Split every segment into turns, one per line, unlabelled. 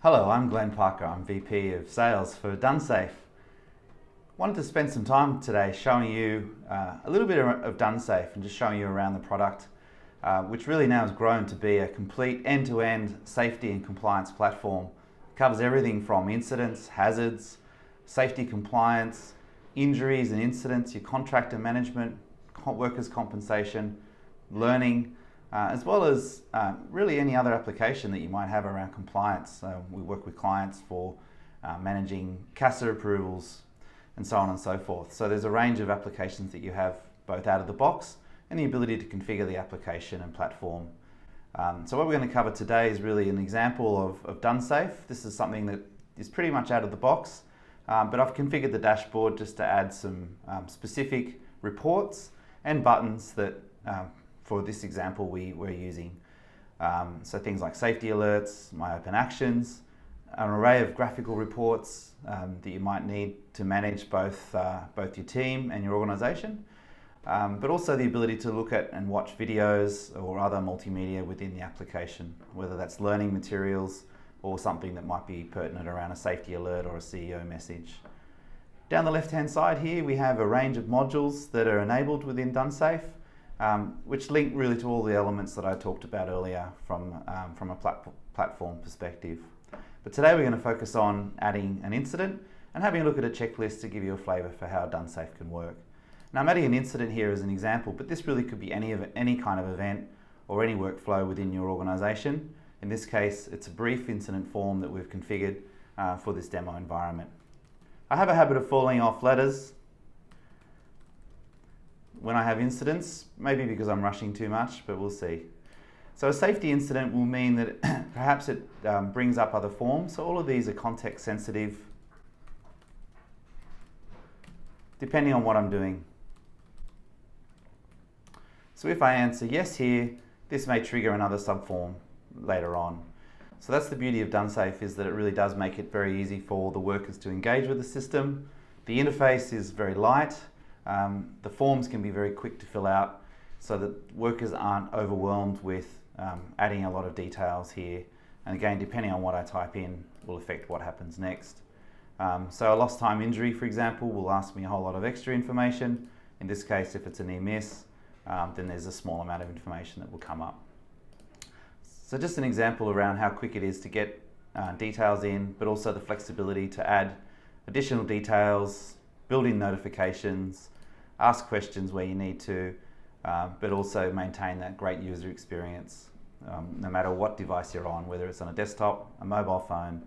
Hello, I'm Glenn Parker. I'm VP of Sales for Donesafe. Wanted to spend some time today showing you a little bit of Donesafe and just showing you around the product, which really now has grown to be a complete end-to-end safety and compliance platform. It covers everything from incidents, hazards, safety compliance, injuries and incidents, your contractor management, workers' compensation, learning, as well as really any other application that you might have around compliance. We work with clients for managing CASA approvals and so on and so forth. So there's a range of applications that you have both out of the box and the ability to configure the application and platform. So what we're going to cover today is really an example of Donesafe. This is something that is pretty much out of the box, but I've configured the dashboard just to add some specific reports and buttons that for this example we're using. So things like safety alerts, my open actions, an array of graphical reports that you might need to manage both your team and your organization, but also the ability to look at and watch videos or other multimedia within the application, whether that's learning materials or something that might be pertinent around a safety alert or a CEO message. Down the left-hand side here, we have a range of modules that are enabled within Donesafe, which link really to all the elements that I talked about earlier from a platform perspective. But today we're going to focus on adding an incident and having a look at a checklist to give you a flavour for how Donesafe can work. Now I'm adding an incident here as an example, but this really could be any kind of event or any workflow within your organisation. In this case, it's a brief incident form that we've configured for this demo environment. I have a habit of falling off letters when I have incidents, maybe because I'm rushing too much, but we'll see. So a safety incident will mean that perhaps it brings up other forms. So all of these are context sensitive, depending on what I'm doing. So if I answer yes here, this may trigger another subform later on. So that's the beauty of Donesafe, is that it really does make it very easy for the workers to engage with the system. The interface is very light. The forms can be very quick to fill out so that workers aren't overwhelmed with adding a lot of details here. And again, depending on what I type in will affect what happens next. So a lost time injury, for example, will ask me a whole lot of extra information. In this case, if it's a near miss, then there's a small amount of information that will come up. So just an example around how quick it is to get details in, but also the flexibility to add additional details, build in notifications, ask questions where you need to, but also maintain that great user experience no matter what device you're on, whether it's on a desktop, a mobile phone,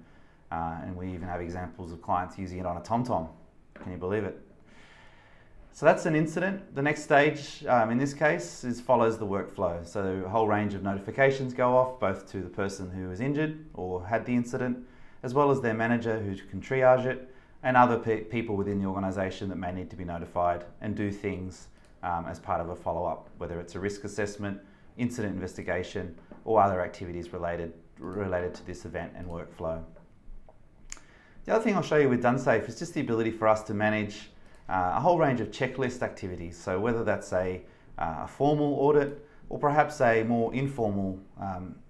and we even have examples of clients using it on a TomTom. Can you believe it? So that's an incident. The next stage, in this case, follows the workflow. So a whole range of notifications go off, both to the person who was injured or had the incident, as well as their manager who can triage it, and other people within the organisation that may need to be notified and do things as part of a follow-up, whether it's a risk assessment, incident investigation, or other activities related to this event and workflow. The other thing I'll show you with Donesafe is just the ability for us to manage a whole range of checklist activities. So whether that's a formal audit or perhaps a more informal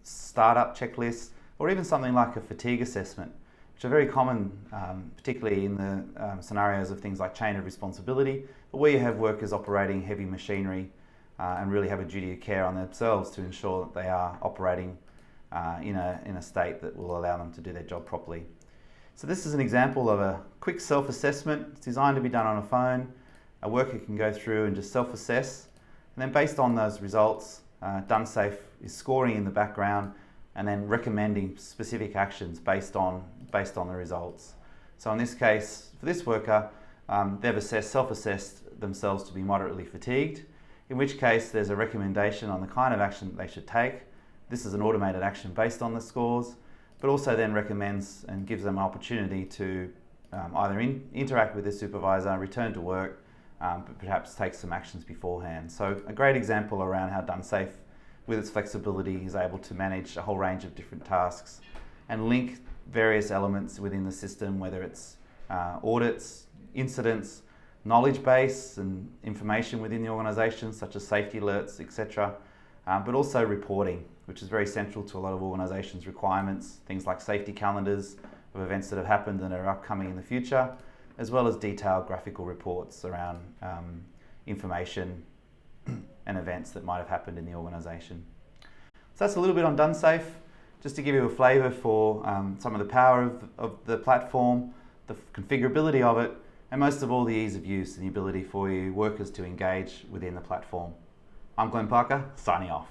startup checklist, or even something like a fatigue assessment, which are very common, particularly in the scenarios of things like chain of responsibility, but where you have workers operating heavy machinery and really have a duty of care on themselves to ensure that they are operating in a state that will allow them to do their job properly. So this is an example of a quick self-assessment. It's designed to be done on a phone. A worker can go through and just self-assess, and then based on those results, Donesafe is scoring in the background and then recommending specific actions based on the results. So in this case, for this worker, they've self-assessed themselves to be moderately fatigued, in which case there's a recommendation on the kind of action that they should take. This is an automated action based on the scores, but also then recommends and gives them an opportunity to either interact with their supervisor, return to work, but perhaps take some actions beforehand. So a great example around how Donesafe, with its flexibility, is able to manage a whole range of different tasks and link various elements within the system, whether it's audits, incidents, knowledge base and information within the organisation, such as safety alerts, etc., but also reporting, which is very central to a lot of organisations' requirements, things like safety calendars of events that have happened and are upcoming in the future, as well as detailed graphical reports around information and events that might have happened in the organisation. So that's a little bit on Donesafe, just to give you a flavour for some of the power of the platform, the configurability of it, and most of all the ease of use and the ability for you workers to engage within the platform. I'm Glenn Parker, signing off.